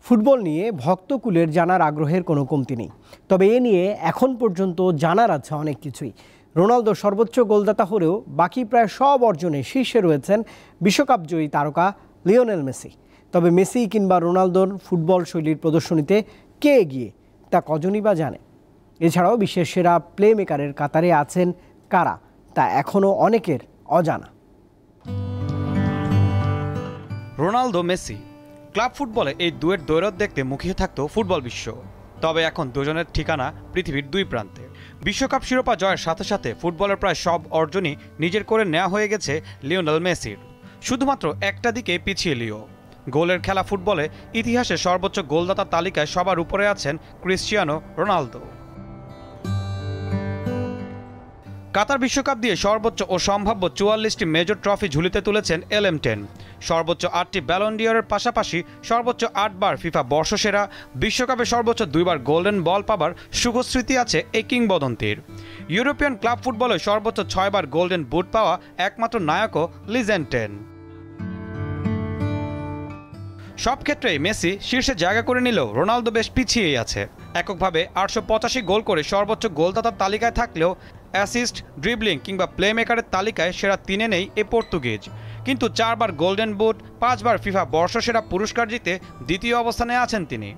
Football নিয়ে ভক্তকুলের জানার আগ্রহের কোনো কমতি নেই। তবে এ নিয়ে এখন পর্যন্ত জানার আছে অনেক কিছুই। রোনালদো সর্বোচ্চ গোলদাতা হলেও বাকি প্রায় সব অর্জনে শীর্ষে রয়েছেন বিশ্বকাপজয়ী তারকা লিওনেল মেসি। তবে মেসি কিংবা রোনালদোর ফুটবল শৈলীর প্রদর্শনীতে কে এগিয়ে তা কজনই বা জানে। এছাড়াও বিশ্বের সেরা প্লে মেকারের কাতারে আছেন কারা তা এখনও অনেকের অজানা। রোনালদো মেসি ক্লাব ফুটবলে এই দুয়ের দ্বৈরথ দেখতে মুখিয়ে থাকতো ফুটবল বিশ্ব। তবে এখন দুজনের ঠিকানা পৃথিবীর দুই প্রান্তে। বিশ্বকাপ শিরোপা জয়ের সাথে সাথে ফুটবলের প্রায় সব অর্জনই নিজের করে নেওয়া হয়ে গেছে লিওনেল মেসির। শুধুমাত্র একটা দিকে পিছিয়ে লিও। গোলের খেলা ফুটবলে ইতিহাসে সর্বোচ্চ গোলদাতার তালিকায় সবার উপরে আছেন ক্রিশ্চিয়ানো রোনালদো। কাতার বিশ্বকাপ দিয়ে সর্বোচ্চ ও সম্ভাব্য 44টি মেজর ট্রফি ঝুলিতে তুলেছেন LM10। সর্বোচ্চ 8টি ব্যালন ডি'অরের পাশাপাশি সর্বোচ্চ 8 বার ফিফা বর্ষসেরা, বিশ্বকাপে সর্বোচ্চ 2 বার গোল্ডেন বল পাবার সুখস্মৃতি আছে এই কিংবদন্তির। ইউরোপিয়ান ক্লাব ফুটবলে সর্বোচ্চ 6 বার গোল্ডেন বুট পাওয়া একমাত্র নায়কও লিজেন্ডেন। সব ক্ষেত্রেই মেসি শীর্ষে জায়গা করে নিলেও রোনালদো বেশ পিছিয়েই আছে। এককভাবে 885 গোল করে সর্বোচ্চ গোলদাতার তালিকায় থাকলেও অ্যাসিস্ট, ড্রিবলিং কিংবা প্লে মেকারের তালিকায় সেরা 3-এ নেই এ পর্তুগিজ। কিন্তু 4 বার গোল্ডেন বুট, 5 বার ফিফা বর্ষসেরা পুরস্কার জিতে দ্বিতীয় অবস্থানে আছেন তিনি।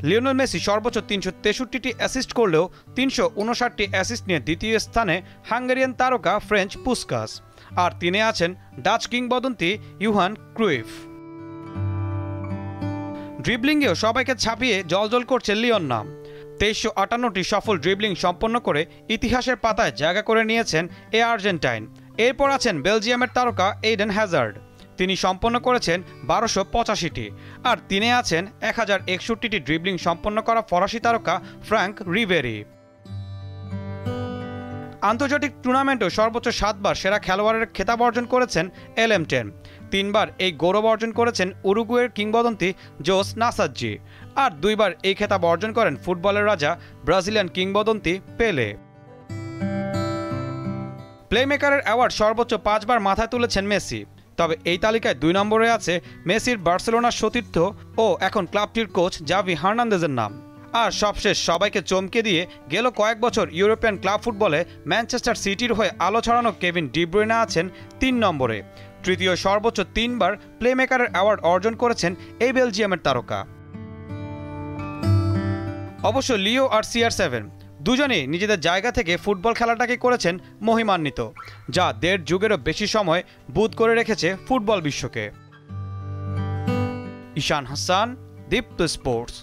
লিওনেল মেসি সর্বোচ্চ 363টি অ্যাসিস্ট করলেও 359টি অ্যাসিস্ট নিয়ে দ্বিতীয় স্থানে হাঙ্গেরিয়ান তারকা ফ্রেঞ্চ পুসকাস। আর 3-এ আছেন ডাচ কিংবদন্তি ইউহান ক্রুইফ। ড্রিবলিংয়েও সবাইকে ছাপিয়ে জলজল করছে লিওন নাম। 2358টি সফল ড্রিবলিং সম্পন্ন করে ইতিহাসের পাতায় জায়গা করে নিয়েছেন এ আর্জেন্টাইন। এরপর আছেন বেলজিয়ামের তারকা এইডেন হ্যাজার্ড। তিনি সম্পন্ন করেছেন 1285টি। আর 3-এ আছেন 1061টি ড্রিবলিং সম্পন্ন করা ফরাসি তারকা ফ্র্যাঙ্ক রিবেরি। আন্তর্জাতিক টুর্নামেন্টেও সর্বোচ্চ 7 বার সেরা খেলোয়াড়ের খেতাব অর্জন করেছেন LM10। 3 বার এই গৌরব অর্জন করেছেন উরুগুয়ের কিংবদন্তি জোস নাসাজ্জি। আর 2 বার এই খেতাব অর্জন করেন ফুটবলের রাজা ব্রাজিলিয়ান কিংবদন্তি পেলে। প্লেমেকারের অ্যাওয়ার্ড সর্বোচ্চ 5 বার মাথায় তুলেছেন মেসি। তবে এই তালিকায় 2 নম্বরে আছে মেসির বার্সেলোনার সতীর্থ ও এখন ক্লাবটির কোচ জাভি হার্নান্দেজের নাম। আর সবশেষ সবাইকে চমকে দিয়ে গেল কয়েক বছর ইউরোপিয়ান ক্লাব ফুটবলে ম্যানচেস্টার সিটির হয়ে আলো ছড়ানো কেভিন ডি ব্রুইনে আছেন 3 নম্বরে। তৃতীয় সর্বোচ্চ 3 বার প্লেমেকারের অ্যাওয়ার্ড অর্জন করেছেন এই বেলজিয়ামের তারকা। অবশ্য লিও আর CR7 দুজনেই নিজেদের জায়গা থেকে ফুটবল খেলাটাকে করেছেন মহিমান্বিত, যা 1.5 যুগেরও বেশি সময় বুঁদ করে রেখেছে ফুটবল বিশ্বকে। ঈশান হাসান, দীপ্ত স্পোর্টস।